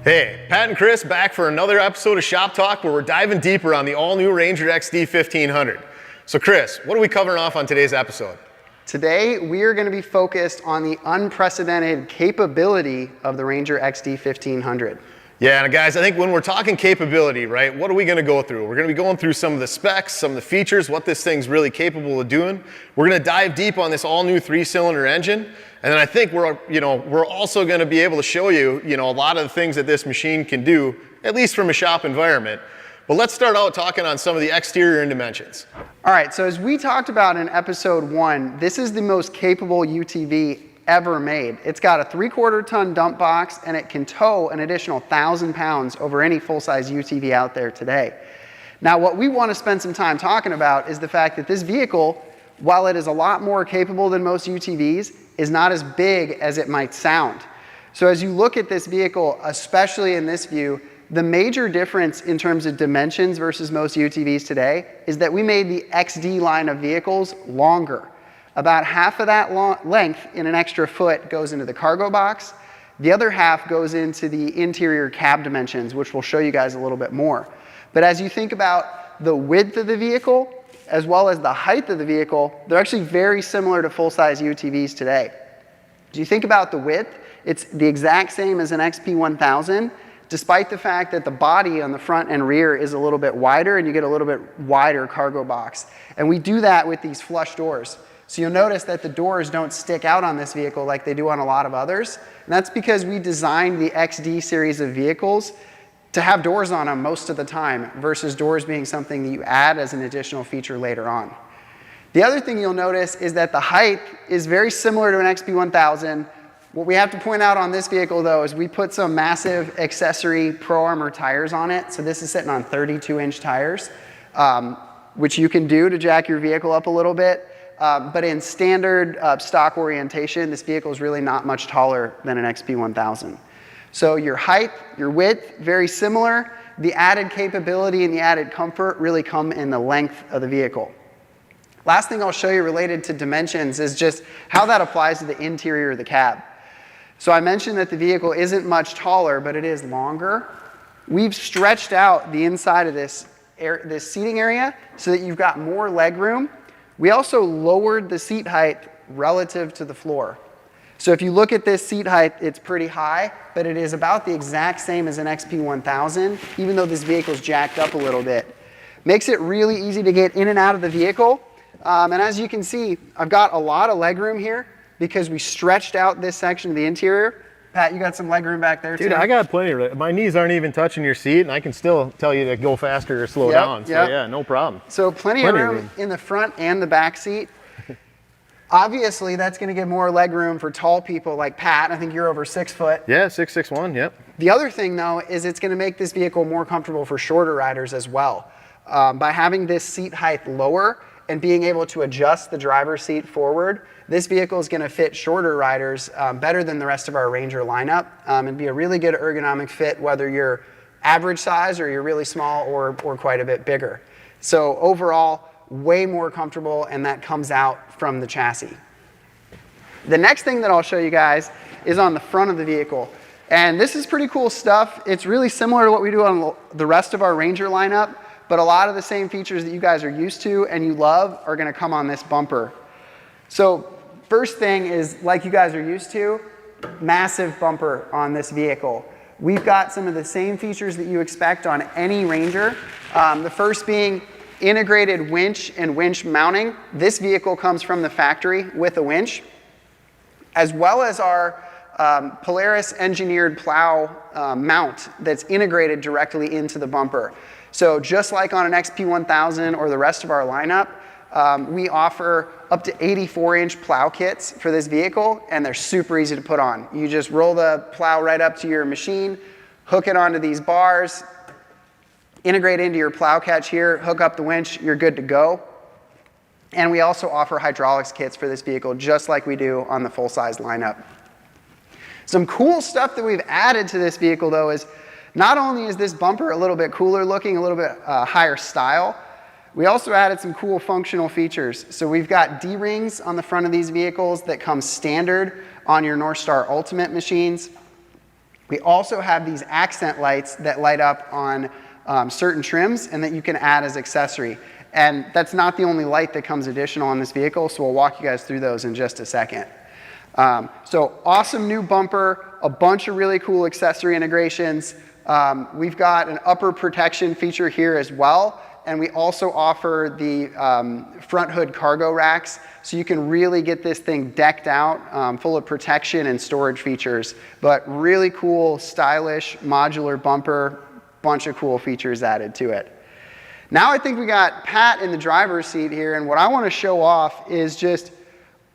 Hey, Pat and Chris back for another episode of Shop Talk where we're diving deeper on the all-new Ranger XD 1500. So Chris, what are we covering off on today's episode? Today, we are going to be focused on the unprecedented capability of the Ranger XD 1500. Yeah, and guys, I think when we're talking capability, right, what are we going to go through? We're going to be going through some of the specs, some of the features, what this thing's really capable of doing. We're going to dive deep on this all-new 3-cylinder engine. And then I think we're also going to be able to show you, a lot of the things that this machine can do, at least from a shop environment. But let's start out talking on some of the exterior and dimensions. All right, so as we talked about in episode 1, this is the most capable UTV ever made. It's got a 3/4 ton dump box and it can tow an additional 1,000 pounds over any full-size UTV out there today. Now, what we want to spend some time talking about is the fact that this vehicle, while it is a lot more capable than most UTVs, is not as big as it might sound. So as you look at this vehicle, especially in this view, the major difference in terms of dimensions versus most UTVs today is that we made the XD line of vehicles longer. About half of that length in an extra foot goes into the cargo box. The other half goes into the interior cab dimensions, which we'll show you guys a little bit more. But as you think about the width of the vehicle, as well as the height of the vehicle, they're actually very similar to full-size UTVs today. Do you think about the width? It's the exact same as an XP1000, despite the fact that the body on the front and rear is a little bit wider and you get a little bit wider cargo box. And we do that with these flush doors. So you'll notice that the doors don't stick out on this vehicle like they do on a lot of others. And that's because we designed the XD series of vehicles to have doors on them most of the time versus doors being something that you add as an additional feature later on. The other thing you'll notice is that the height is very similar to an XP1000. What we have to point out on this vehicle though is we put some massive accessory Pro Armor tires on it. So this is sitting on 32-inch tires, which you can do to jack your vehicle up a little bit. But in standard stock orientation, this vehicle is really not much taller than an XP1000. So your height, your width, very similar. The added capability and the added comfort really come in the length of the vehicle. Last thing I'll show you related to dimensions is just how that applies to the interior of the cab. So I mentioned that the vehicle isn't much taller, but it is longer. We've stretched out the inside of this seating area so that you've got more leg room. We also lowered the seat height relative to the floor. So if you look at this seat height, it's pretty high, but it is about the exact same as an XP1000, even though this vehicle is jacked up a little bit. Makes it really easy to get in and out of the vehicle. And as you can see, I've got a lot of leg room here because we stretched out this section of the interior. Pat, you got some leg room back there too? Dude, I got plenty of room. My knees aren't even touching your seat, and I can still tell you to go faster or slow down. So yeah, no problem. So plenty of room in the front and the back seat. Obviously, that's going to give more leg room for tall people like Pat. I think you're over 6 foot. Yeah, 6'1", yep. The other thing, though, is it's going to make this vehicle more comfortable for shorter riders as well. By having this seat height lower and being able to adjust the driver's seat forward, this vehicle is going to fit shorter riders better than the rest of our Ranger lineup and be a really good ergonomic fit whether you're average size or you're really small or quite a bit bigger. So overall, way more comfortable, and that comes out from the chassis. The next thing that I'll show you guys is on the front of the vehicle. And this is pretty cool stuff. It's really similar to what we do on the rest of our Ranger lineup, but a lot of the same features that you guys are used to and you love are going to come on this bumper. So first thing is, like you guys are used to, massive bumper on this vehicle. We've got some of the same features that you expect on any Ranger. The first being integrated winch and winch mounting. This vehicle comes from the factory with a winch, as well as our Polaris engineered plow mount that's integrated directly into the bumper. So just like on an XP1000 or the rest of our lineup, we offer up to 84-inch plow kits for this vehicle, and they're super easy to put on. You just roll the plow right up to your machine, hook it onto these bars, integrate into your plow catch here, hook up the winch, you're good to go. And we also offer hydraulics kits for this vehicle, just like we do on the full-size lineup. Some cool stuff that we've added to this vehicle, though, is not only is this bumper a little bit cooler looking, a little bit higher style, we also added some cool functional features. So we've got D-rings on the front of these vehicles that come standard on your Northstar Ultimate machines. We also have these accent lights that light up on certain trims and that you can add as accessory. And that's not the only light that comes additional on this vehicle, so we'll walk you guys through those in just a second. So awesome new bumper, a bunch of really cool accessory integrations. We've got an upper protection feature here as well, and we also offer the front hood cargo racks, so you can really get this thing decked out, full of protection and storage features. But really cool, stylish, modular bumper, bunch of cool features added to it. Now I think we got Pat in the driver's seat here, and what I want to show off is just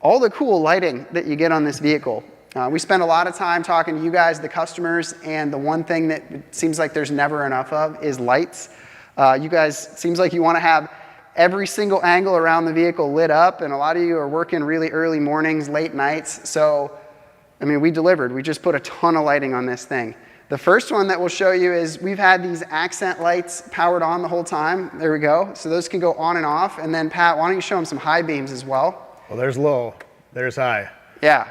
all the cool lighting that you get on this vehicle. We spend a lot of time talking to you guys, the customers, and the one thing that it seems like there's never enough of is lights. You guys, seems like you want to have every single angle around the vehicle lit up, and a lot of you are working really early mornings, late nights, so, I mean, we delivered. We just put a ton of lighting on this thing. The first one that we'll show you is we've had these accent lights powered on the whole time. There we go. So those can go on and off, and then Pat, why don't you show them some high beams as well? Well, there's low, there's high. Yeah.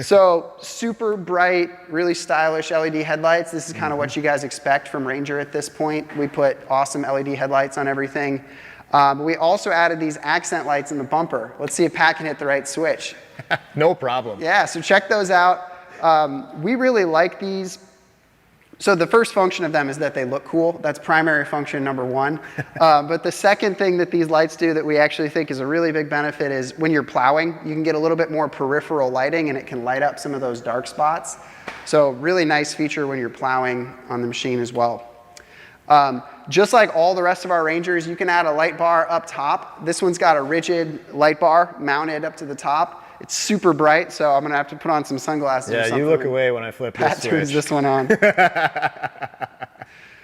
So super bright, really stylish LED headlights. This is kind of what you guys expect from Ranger at this point. We put awesome LED headlights on everything. We also added these accent lights in the bumper. Let's see if Pat can hit the right switch. No problem. Yeah, so check those out. We really like these. So the first function of them is that they look cool. That's primary function number one. But the second thing that these lights do that we actually think is a really big benefit is when you're plowing, you can get a little bit more peripheral lighting and it can light up some of those dark spots. So really nice feature when you're plowing on the machine as well. Just like all the rest of our Rangers, you can add a light bar up top. This one's got a rigid light bar mounted up to the top. It's super bright, so I'm gonna have to put on some sunglasses or something. Yeah, you look away when I flip this switch. Pat turns this one on.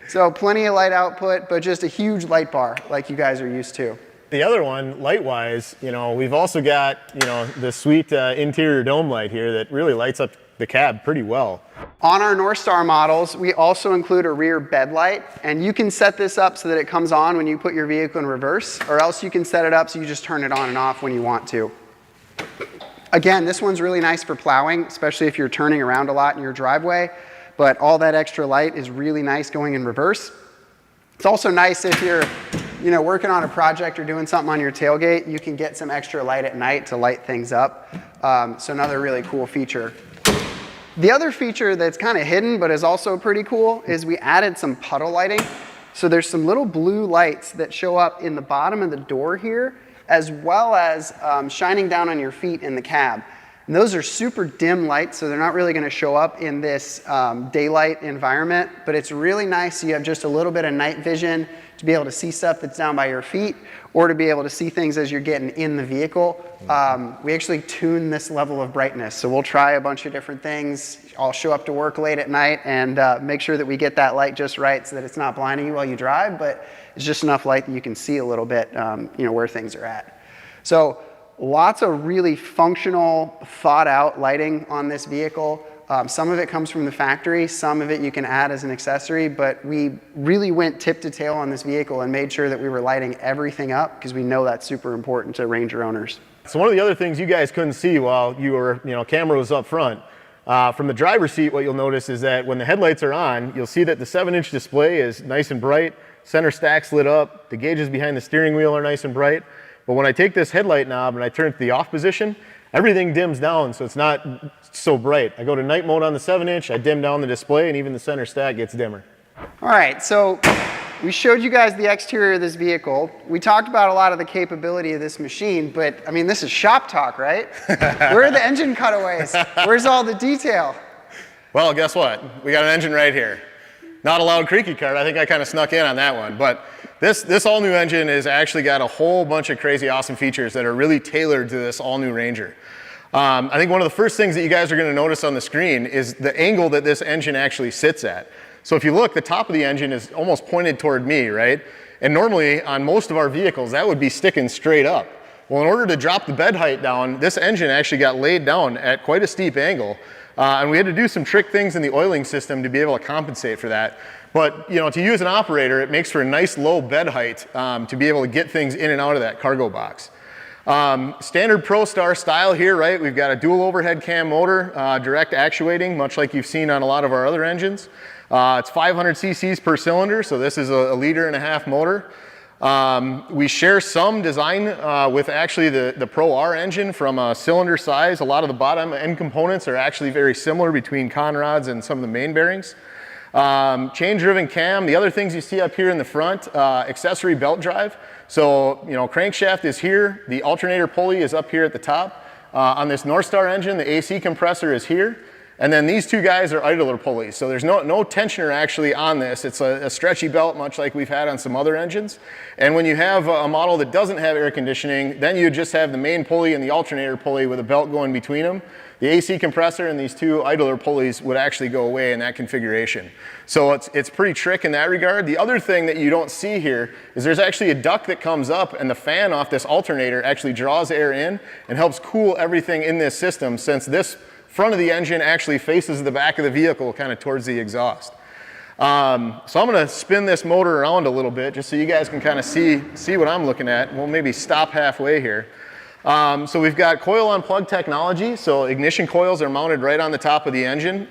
So plenty of light output, but just a huge light bar like you guys are used to. The other one, light-wise, you know, we've also got, you know, the sweet interior dome light here that really lights up the cab pretty well. On our North Star models, we also include a rear bed light, and you can set this up so that it comes on when you put your vehicle in reverse, or else you can set it up so you just turn it on and off when you want to. Again, this one's really nice for plowing, especially if you're turning around a lot in your driveway, but all that extra light is really nice going in reverse. It's also nice if you're, you know, working on a project or doing something on your tailgate, you can get some extra light at night to light things up. So another really cool feature. The other feature that's kind of hidden but is also pretty cool is we added some puddle lighting. So there's some little blue lights that show up in the bottom of the door here, as well as shining down on your feet in the cab. And those are super dim lights, so they're not really gonna show up in this daylight environment, but it's really nice so you have just a little bit of night vision to be able to see stuff that's down by your feet, or to be able to see things as you're getting in the vehicle. We actually tune this level of brightness, so we'll try a bunch of different things. I'll show up to work late at night and make sure that we get that light just right so that it's not blinding you while you drive, but it's just enough light that you can see a little bit, you know, where things are at. So lots of really functional, thought out lighting on this vehicle. Some of it comes from the factory, some of it you can add as an accessory, but we really went tip to tail on this vehicle and made sure that we were lighting everything up because we know that's super important to Ranger owners. So one of the other things you guys couldn't see while you were, you know, camera was up front, from the driver's seat, what you'll notice is that when the headlights are on, you'll see that the 7-inch display is nice and bright, center stack's lit up, the gauges behind the steering wheel are nice and bright. But when I take this headlight knob and I turn it to the off position, everything dims down so it's not so bright. I go to night mode on the 7-inch, I dim down the display, and even the center stack gets dimmer. All right, so we showed you guys the exterior of this vehicle. We talked about a lot of the capability of this machine, but I mean, this is shop talk, right? Where are the engine cutaways? Where's all the detail? Well, guess what? We got an engine right here. Not a loud creaky cart. I think I kind of snuck in on that one. But this all-new engine has actually got a whole bunch of crazy awesome features that are really tailored to this all-new Ranger. I think one of the first things that you guys are going to notice on the screen is the angle that this engine actually sits at. So if you look, the top of the engine is almost pointed toward me, right? And normally on most of our vehicles, that would be sticking straight up. Well, in order to drop the bed height down, this engine actually got laid down at quite a steep angle. And we had to do some trick things in the oiling system to be able to compensate for that. But, you know, to you as an operator, it makes for a nice low bed height to be able to get things in and out of that cargo box. Standard ProStar style here, right? We've got a dual overhead cam motor, direct actuating, much like you've seen on a lot of our other engines. It's 500 cc's per cylinder, so this is a 1.5 liter motor. We share some design with actually the Pro R engine from a cylinder size. A lot of the bottom end components are actually very similar between conrods and some of the main bearings. Chain driven cam, the other things you see up here in the front, accessory belt drive. So, crankshaft is here, the alternator pulley is up here at the top. On this North Star engine, the AC compressor is here. And then these two guys are idler pulleys. So there's no tensioner actually on this. It's a stretchy belt, much like we've had on some other engines. And when you have a model that doesn't have air conditioning, then you just have the main pulley and the alternator pulley with a belt going between them. The AC compressor and these two idler pulleys would actually go away in that configuration. So it's pretty trick in that regard. The other thing that you don't see here is there's actually a duct that comes up, and the fan off this alternator actually draws air in and helps cool everything in this system, since this front of the engine actually faces the back of the vehicle kind of towards the exhaust. So I'm going to spin this motor around a little bit just so you guys can kind of see what I'm looking at. We'll maybe stop halfway here. So we've got coil on plug technology. So ignition coils are mounted right on the top of the engine.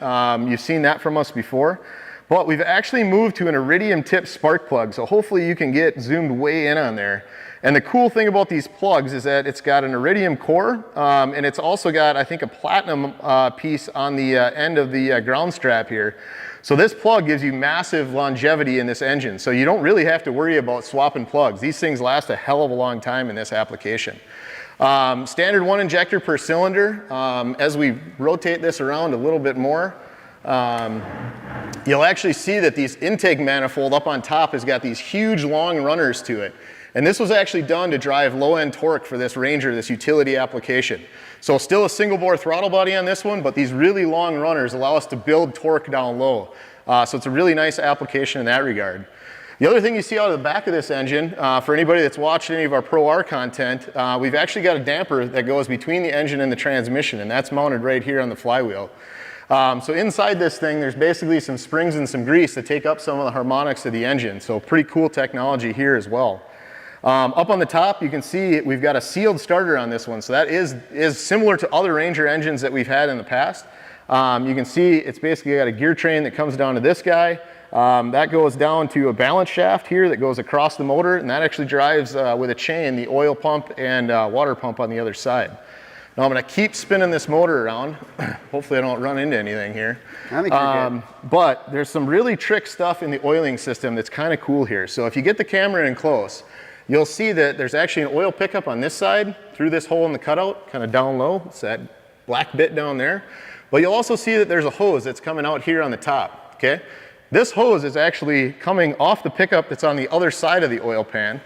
You've seen that from us before. But we've actually moved to an iridium tip spark plug. So hopefully you can get zoomed way in on there. And the cool thing about these plugs is that it's got an iridium core, and it's also got, I think, a platinum piece on the end of the ground strap here. So this plug gives you massive longevity in this engine. So you don't really have to worry about swapping plugs. These things last a hell of a long time in this application. Standard 1 injector per cylinder. As we rotate this around a little bit more, you'll actually see that these intake manifold up on top has got these huge long runners to it. And this was actually done to drive low-end torque for this Ranger, this utility application. So still a single bore throttle body on this one, but these really long runners allow us to build torque down low. So it's a really nice application in that regard. The other thing you see out of the back of this engine, for anybody that's watched any of our Pro R content, we've actually got a damper that goes between the engine and the transmission, and that's mounted right here on the flywheel. So inside this thing, there's basically some springs and some grease to take up some of the harmonics of the engine. So pretty cool technology here as well. Up on the top, you can see we've got a sealed starter on this one. So that is similar to other Ranger engines that we've had in the past. You can see it's basically got a gear train that comes down to this guy. That goes down to a balance shaft here that goes across the motor, and that actually drives with a chain the oil pump and water pump on the other side. Now I'm going to keep spinning this motor around. Hopefully I don't run into anything here. I think you're good. But there's some really trick stuff in the oiling system that's kind of cool here. So if you get the camera in close, you'll see that there's actually an oil pickup on this side through this hole in the cutout, kind of down low. It's that black bit down there. But you'll also see that there's a hose that's coming out here on the top, okay? This hose is actually coming off the pickup that's on the other side of the oil pan.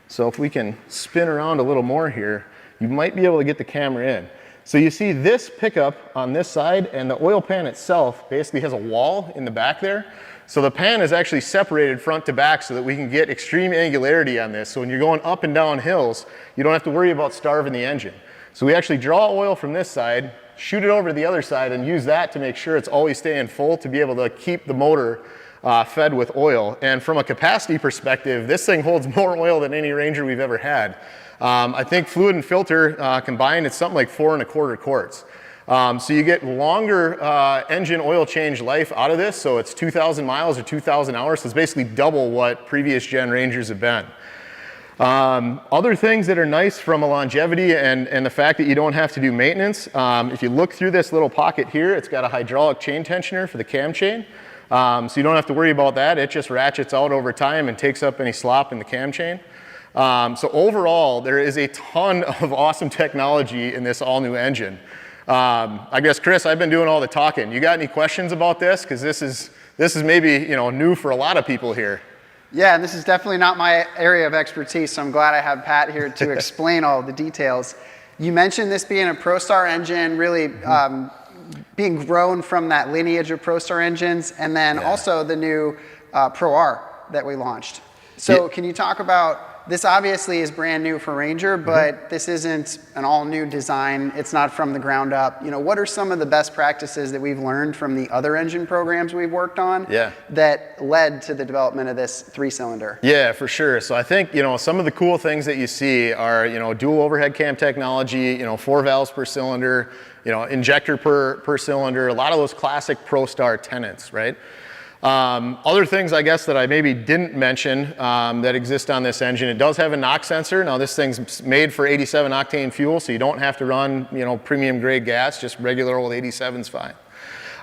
So if we can spin around a little more here, you might be able to get the camera in. So you see this pickup on this side, and the oil pan itself basically has a wall in the back there. So the pan is actually separated front to back so that we can get extreme angularity on this. So when you're going up and down hills, you don't have to worry about starving the engine. So we actually draw oil from this side, shoot it over to the other side, and use that to make sure it's always staying full to be able to keep the motor fed with oil. And from a capacity perspective, this thing holds more oil than any Ranger we've ever had. I think fluid and filter combined, it's something like 4¼ quarts. So you get longer engine oil change life out of this. So it's 2,000 miles or 2,000 hours. So it's basically double what previous gen Rangers have been. Other things that are nice from a longevity and the fact that you don't have to do maintenance. If you look through this little pocket here, it's got a hydraulic chain tensioner for the cam chain. So you don't have to worry about that. It just ratchets out over time and takes up any slop in the cam chain. So overall, there is a ton of awesome technology in this all new engine. I guess, Chris, I've been doing all the talking. You got any questions about this? Because this is maybe new for a lot of people here. Yeah, and this is definitely not my area of expertise, so I'm glad I have Pat here to explain all the details. You mentioned this being a ProStar engine, really being grown from that lineage of ProStar engines, and then also the new Pro R that we launched. So can you talk about this obviously is brand new for Ranger, but this isn't an all-new design. It's not from the ground up. You know, what are some of the best practices that we've learned from the other engine programs we've worked on that led to the development of this 3-cylinder? Yeah, for sure. So I think, you know, some of the cool things that you see are, you know, dual overhead cam technology, you know, 4 valves per cylinder, you know, injector per cylinder, a lot of those classic ProStar tenets, right? Other things, I guess, that I maybe didn't mention that exist on this engine, it does have a knock sensor. Now, this thing's made for 87 octane fuel, so you don't have to run, you know, premium grade gas, just regular old 87's fine.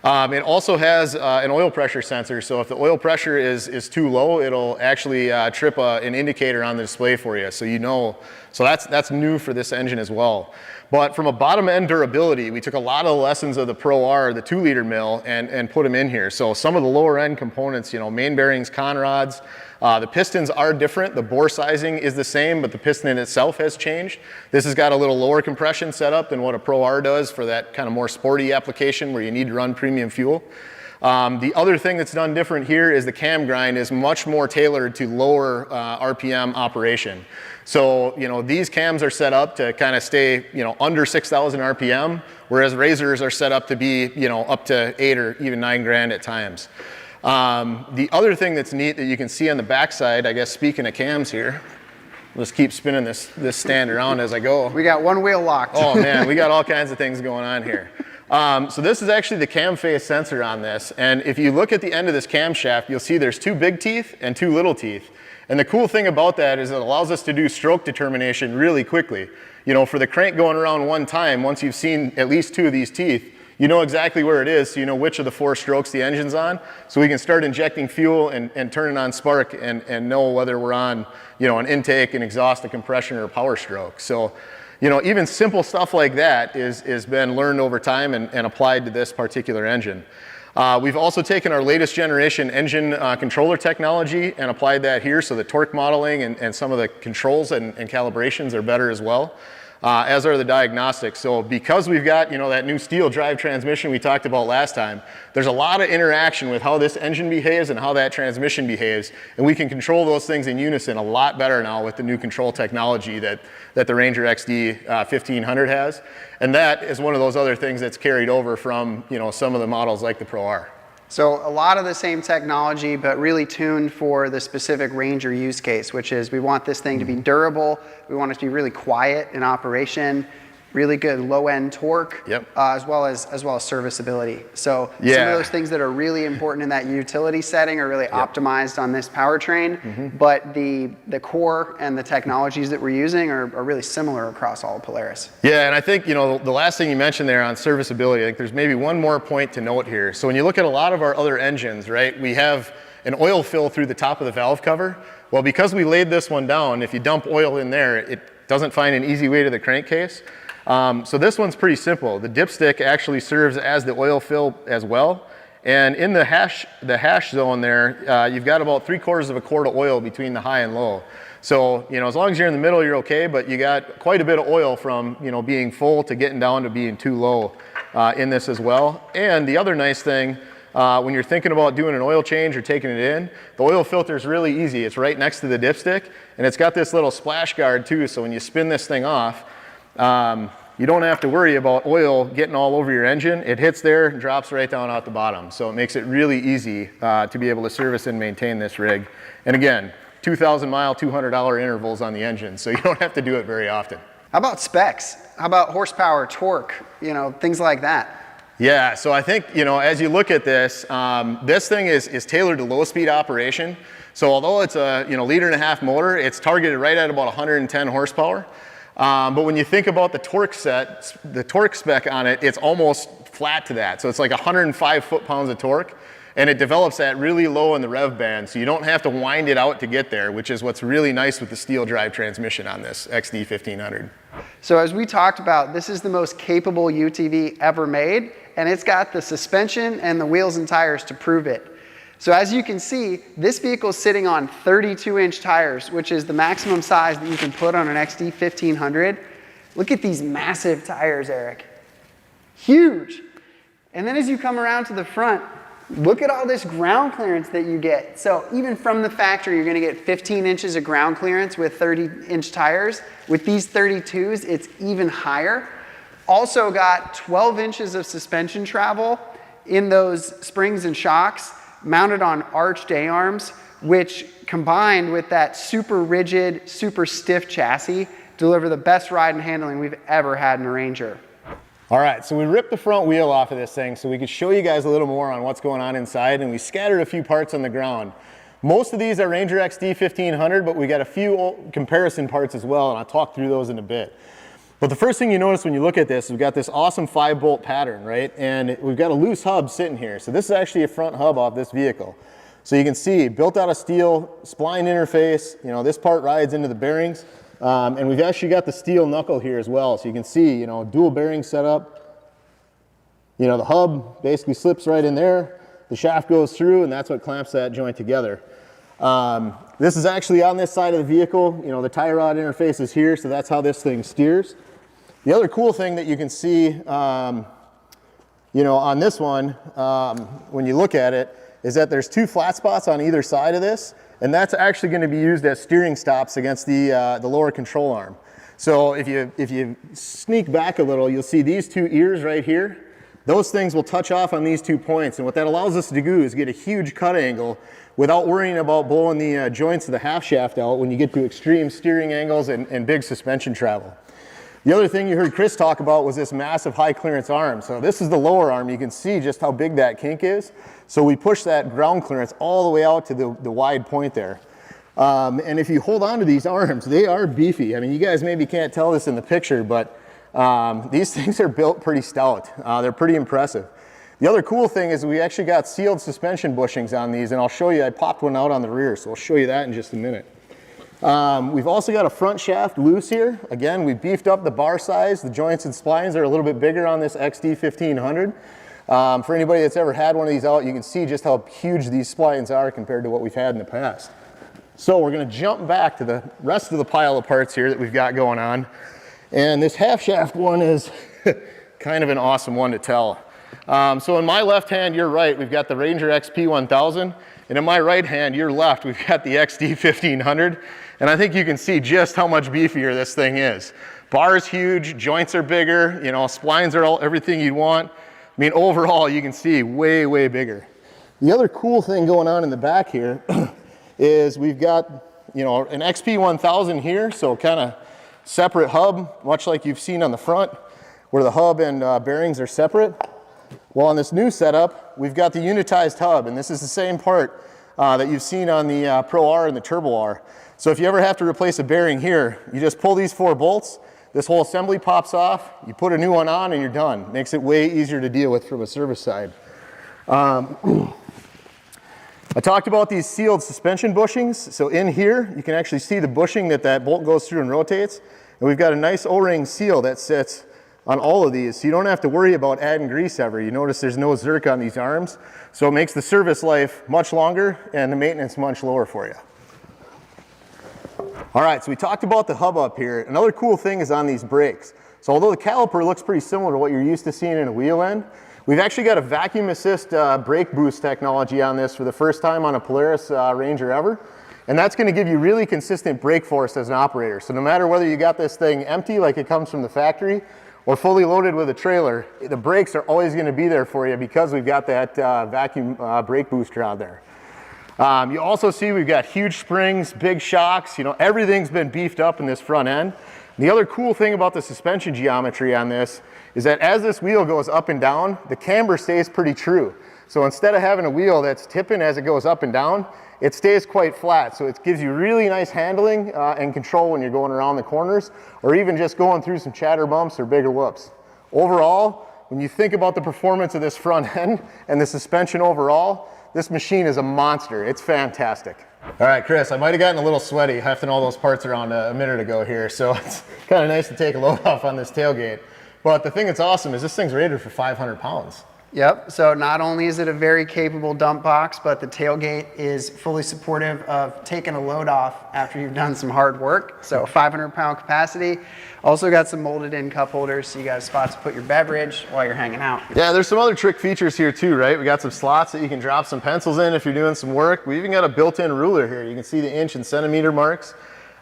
It also has an oil pressure sensor, so if the oil pressure is too low, it'll actually trip an indicator on the display for you, so you know. So that's new for this engine as well. But from a bottom end durability, we took a lot of the lessons of the Pro R, the 2-liter mill, and put them in here. So some of the lower end components, you know, main bearings, con rods, the pistons are different. The bore sizing is the same, but the piston itself has changed. This has got a little lower compression setup than what a Pro R does for that kind of more sporty application where you need to run premium fuel. The other thing that's done different here is the cam grind is much more tailored to lower RPM operation. So, you know, these cams are set up to kind of stay, you know, under 6,000 RPM, whereas Razors are set up to be, you know, up to 8 or even 9 grand at times. The other thing that's neat that you can see on the backside, I guess speaking of cams here, let's keep spinning this stand around as I go. We got one wheel locked. Oh man, we got all kinds of things going on here. So this is actually the cam phase sensor on this, and if you look at the end of this camshaft, you'll see there's 2 big teeth and 2 little teeth. And the cool thing about that is it allows us to do stroke determination really quickly. You know, for the crank going around one time, once you've seen at least 2 of these teeth, you know exactly where it is, so you know which of the 4 strokes the engine's on, so we can start injecting fuel and turning on spark and know whether we're on, you know, an intake, an exhaust, a compression, or a power stroke. So, you know, even simple stuff like that is been learned over time and applied to this particular engine. We've also taken our latest generation engine controller technology and applied that here, so the torque modeling and some of the controls and calibrations are better as well, as are the diagnostics. So because we've got, you know, that new steel drive transmission we talked about last time, there's a lot of interaction with how this engine behaves and how that transmission behaves, and we can control those things in unison a lot better now with the new control technology that the Ranger XD 1500 has. And that is one of those other things that's carried over from, you know, some of the models like the Pro R. So a lot of the same technology, but really tuned for the specific Ranger use case, which is we want this thing to be durable, we want it to be really quiet in operation, really good low-end torque, as well as serviceability. So some of those things that are really important in that utility setting are really optimized on this powertrain, but the core and the technologies that we're using are really similar across all of Polaris. Yeah, and I think, you know, the last thing you mentioned there on serviceability, I think there's maybe one more point to note here. So when you look at a lot of our other engines, right, we have an oil fill through the top of the valve cover. Well, because we laid this one down, if you dump oil in there, it doesn't find an easy way to the crankcase. So this one's pretty simple. The dipstick actually serves as the oil fill as well. And in the hash zone there, you've got about 3/4 of a quart of oil between the high and low. So, you know, as long as you're in the middle, you're okay, but you got quite a bit of oil from, you know, being full to getting down to being too low in this as well. And the other nice thing, when you're thinking about doing an oil change or taking it in, the oil filter is really easy. It's right next to the dipstick, and it's got this little splash guard too, so when you spin this thing off, you don't have to worry about oil getting all over your engine. It hits there and drops right down out the bottom. So it makes it really easy to be able to service and maintain this rig. And again, 2,000 mile, $200 intervals on the engine, so you don't have to do it very often. How about specs? How about horsepower, torque, you know, things like that? Yeah, so I think, you know, as you look at this, this thing is tailored to low speed operation. So although it's a, you know, 1.5-liter motor, it's targeted right at about 110 horsepower. But when you think about the torque spec on it, it's almost flat to that. So it's like 105 foot-pounds of torque, and it develops that really low in the rev band, so you don't have to wind it out to get there, which is what's really nice with the steel drive transmission on this XD 1500. So as we talked about, this is the most capable UTV ever made, and it's got the suspension and the wheels and tires to prove it. So as you can see, this vehicle is sitting on 32-inch tires, which is the maximum size that you can put on an XD 1500. Look at these massive tires, Eric. Huge. And then as you come around to the front, Look at all this ground clearance that you get. So even from the factory, you're gonna get 15 inches of ground clearance with 30-inch tires. With these 32s, it's even higher. Also got 12 inches of suspension travel in those springs and shocks, mounted on arched A-arms, which combined with that super rigid, super stiff chassis, deliver the best ride and handling we've ever had in a Ranger. All right, so we ripped the front wheel off of this thing so we could show you guys a little more on what's going on inside, and we scattered a few parts on the ground. Most of these are Ranger XD 1500, but we got a few comparison parts as well, and I'll talk through those in a bit. But the first thing you notice when you look at this, we've got this awesome 5-bolt pattern, right? And we've got a loose hub sitting here. So this is actually a front hub off this vehicle. So you can see, built out of steel, spline interface, you know, this part rides into the bearings. And we've actually got the steel knuckle here as well. So you can see, you know, dual bearing setup. You know, the hub basically slips right in there. The shaft goes through, and that's what clamps that joint together. This is actually on this side of the vehicle. You know, the tie rod interface is here, so that's how this thing steers. The other cool thing that you can see, you know, on this one, when you look at it, is that there's 2 flat spots on either side of this, and that's actually going to be used as steering stops against the lower control arm. So if you sneak back a little, you'll see these 2 ears right here. Those things will touch off on these 2 points, and what that allows us to do is get a huge cut angle without worrying about blowing the joints of the half shaft out when you get to extreme steering angles and big suspension travel. The other thing you heard Chris talk about was this massive high clearance arm. So this is the lower arm. You can see just how big that kink is. So we push that ground clearance all the way out to the wide point there. And if you hold on to these arms, they are beefy. I mean, you guys maybe can't tell this in the picture, but these things are built pretty stout. They're pretty impressive. The other cool thing is we actually got sealed suspension bushings on these, and I'll show you, I popped one out on the rear, so I'll show you that in just a minute. We've also got a front shaft loose here. Again, we beefed up the bar size. The joints and splines are a little bit bigger on this XD 1500. For anybody that's ever had one of these out, you can see just how huge these splines are compared to what we've had in the past. So we're going to jump back to the rest of the pile of parts here that we've got going on. And this half shaft one is kind of an awesome one to tell. So in my left hand, your right, we've got the Ranger XP 1000. And in my right hand, your left, we've got the XD 1500. And I think you can see just how much beefier this thing is. Bar's huge, joints are bigger, you know, splines are everything you want. I mean, overall, you can see way, way bigger. The other cool thing going on in the back here is we've got, you know, an XP 1000 here, so kind of separate hub, much like you've seen on the front, where the hub and bearings are separate. Well, on this new setup, we've got the unitized hub, and this is the same part that you've seen on the Pro R and the Turbo R. So if you ever have to replace a bearing here, you just pull these 4 bolts, this whole assembly pops off, you put a new one on, and you're done. Makes it way easier to deal with from a service side. I talked about these sealed suspension bushings. So in here, you can actually see the bushing that bolt goes through and rotates. And we've got a nice O-ring seal that sits on all of these, so you don't have to worry about adding grease ever. You notice there's no zerk on these arms, so it makes the service life much longer and the maintenance much lower for you. All right, so we talked about the hub up here. Another cool thing is on these brakes. So although the caliper looks pretty similar to what you're used to seeing in a wheel end, we've actually got a vacuum assist brake boost technology on this for the first time on a Polaris Ranger ever. And that's going to give you really consistent brake force as an operator. So no matter whether you got this thing empty like it comes from the factory or fully loaded with a trailer, the brakes are always going to be there for you because we've got that vacuum brake booster on there. You also see we've got huge springs, big shocks, you know, everything's been beefed up in this front end. The other cool thing about the suspension geometry on this is that as this wheel goes up and down, the camber stays pretty true. So instead of having a wheel that's tipping as it goes up and down, it stays quite flat. So it gives you really nice handling and control when you're going around the corners or even just going through some chatter bumps or bigger whoops. Overall, when you think about the performance of this front end and the suspension overall, this machine is a monster. It's fantastic. All right, Chris, I might have gotten a little sweaty hefting all those parts around a minute ago here, so it's kind of nice to take a load off on this tailgate. But the thing that's awesome is this thing's rated for 500 pounds. Yep, so not only is it a very capable dump box, but the tailgate is fully supportive of taking a load off after you've done some hard work. So 500-pound capacity. Also got some molded in cup holders, so you got a spot to put your beverage while you're hanging out. Yeah, there's some other trick features here too, right? We got some slots that you can drop some pencils in if you're doing some work. We even got a built-in ruler here. You can see the inch and centimeter marks.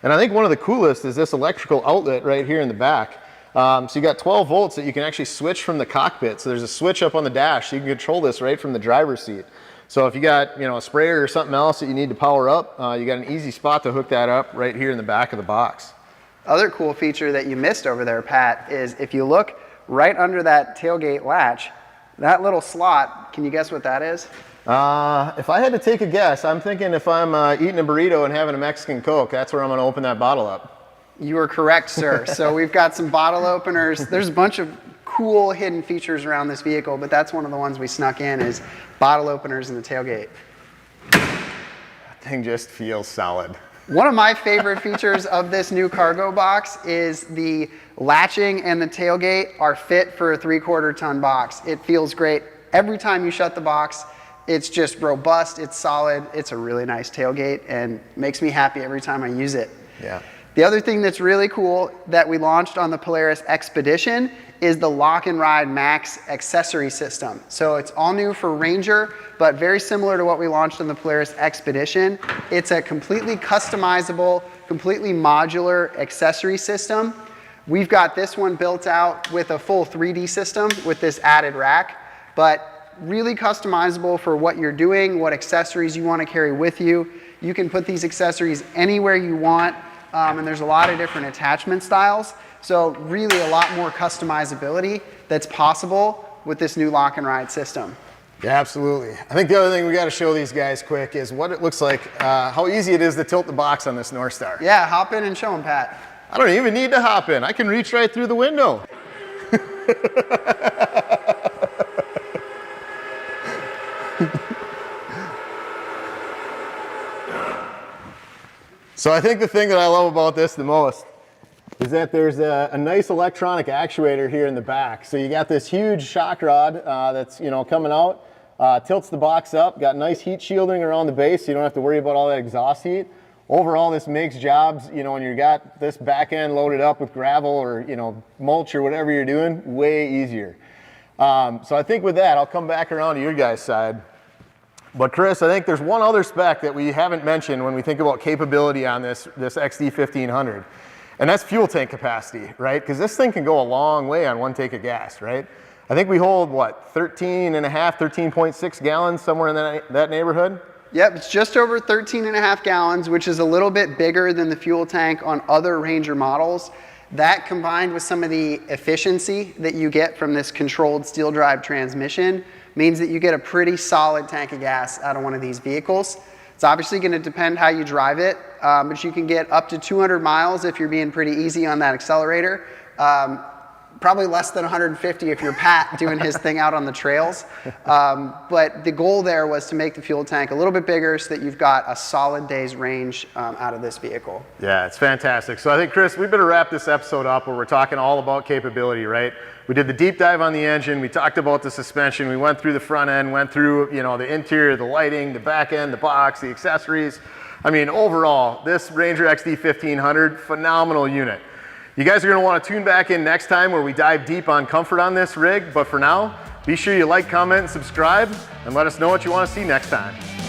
And I think one of the coolest is this electrical outlet right here in the back. So you got 12 volts that you can actually switch from the cockpit. So there's a switch up on the dash, so you can control this right from the driver's seat. So if you got, you know, a sprayer or something else that you need to power up, you got an easy spot to hook that up right here in the back of the box. Other cool feature that you missed over there, Pat, is if you look right under that tailgate latch, that little slot, can you guess what that is? If I had to take a guess, I'm thinking if I'm eating a burrito and having a Mexican Coke, that's where I'm gonna open that bottle up. You are correct, sir. So we've got some bottle openers. There's a bunch of cool hidden features around this vehicle, but that's one of the ones we snuck in is bottle openers in the tailgate. That thing just feels solid. One of my favorite features of this new cargo box is the latching and the tailgate are fit for a 3/4 ton box. It feels great. Every time you shut the box, it's just robust, it's solid, it's a really nice tailgate and makes me happy every time I use it. Yeah. The other thing that's really cool that we launched on the Polaris Expedition is the Lock and Ride Max accessory system. So it's all new for Ranger, but very similar to what we launched on the Polaris Expedition. It's a completely customizable, completely modular accessory system. We've got this one built out with a full 3D system with this added rack, but really customizable for what you're doing, what accessories you want to carry with you. You can put these accessories anywhere you want. And there's a lot of different attachment styles. So really a lot more customizability that's possible with this new Lock and Ride system. Yeah, absolutely. I think the other thing we got to show these guys quick is what it looks like, how easy it is to tilt the box on this North Star. Yeah, hop in and show them, Pat. I don't even need to hop in. I can reach right through the window. So I think the thing that I love about this the most is that there's a nice electronic actuator here in the back. So you got this huge shock rod that's coming out, tilts the box up, got nice heat shielding around the base so you don't have to worry about all that exhaust heat. Overall, this makes jobs, when you got this back end loaded up with gravel or mulch or whatever you're doing, way easier. So I think with that, I'll come back around to your guys' side. But Chris, I think there's one other spec that we haven't mentioned when we think about capability on this XD 1500, and that's fuel tank capacity, right? Because this thing can go a long way on one tank of gas, right? I think we hold, what, 13.6 gallons, somewhere in that neighborhood? Yep, it's just over 13.5 gallons, which is a little bit bigger than the fuel tank on other Ranger models. That combined with some of the efficiency that you get from this controlled steel drive transmission means that you get a pretty solid tank of gas out of one of these vehicles. It's obviously going to depend how you drive it, but you can get up to 200 miles if you're being pretty easy on that accelerator. Probably less than 150 if you're Pat doing his thing out on the trails. But the goal there was to make the fuel tank a little bit bigger so that you've got a solid day's range out of this vehicle. Yeah, it's fantastic. So I think, Chris, we better wrap this episode up where we're talking all about capability, right? We did the deep dive on the engine. We talked about the suspension. We went through the front end, went through the interior, the lighting, the back end, the box, the accessories. I mean, overall, this Ranger XD 1500, phenomenal unit. You guys are going to want to tune back in next time where we dive deep on comfort on this rig. But for now, be sure you like, comment, and subscribe, and let us know what you want to see next time.